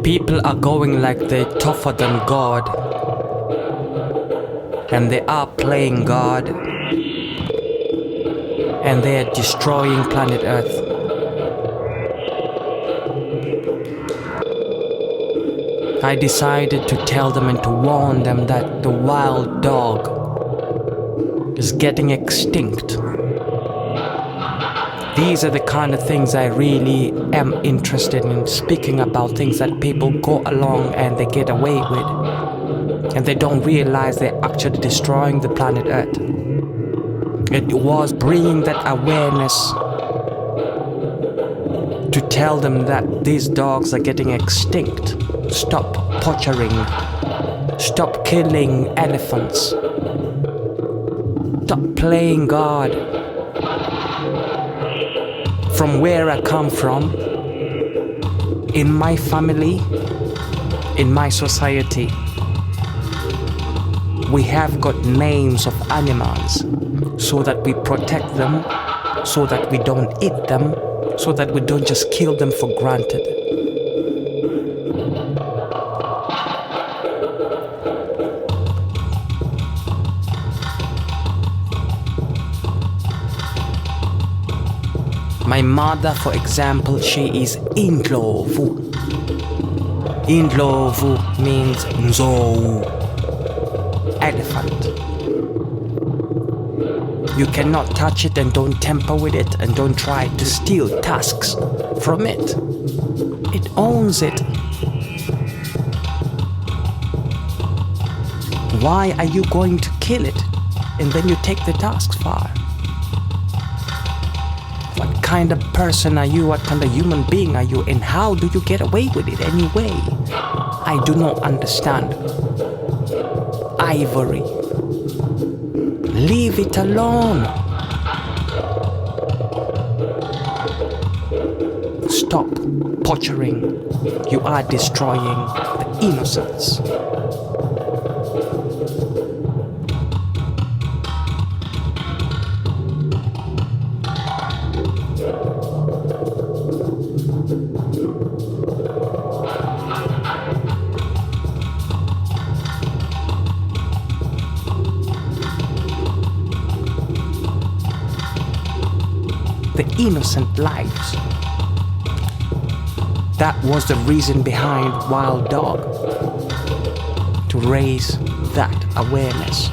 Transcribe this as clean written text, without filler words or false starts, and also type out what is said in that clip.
People are going like they're tougher than God, and they are playing God, and they are destroying planet Earth. I decided to tell them and to warn them that the wild dog is getting extinct. These are the kind of things I really am interested in, speaking about things that people go along and they get away with. And they don't realize they're actually destroying the planet Earth. It was bringing that awareness to tell them that these dogs are getting extinct. Stop poaching. Stop killing elephants. Stop playing God. From where I come from, in my family, in my society, we have got names of animals so that we protect them, so that we don't eat them, so that we don't just kill them for granted. My mother, for example, she is Indlovu. Indlovu means Nzou, elephant. You cannot touch it and don't tamper with it and don't try to steal tasks from it. It owns it. Why are you going to kill it and then you take the tasks far? What kind of person are you? What kind of human being are you? And how do you get away with it anyway? I do not understand. Ivory. Leave it alone. Stop poaching. You are destroying the innocence. The innocent lives. That was the reason behind Wild Dog, to raise that awareness.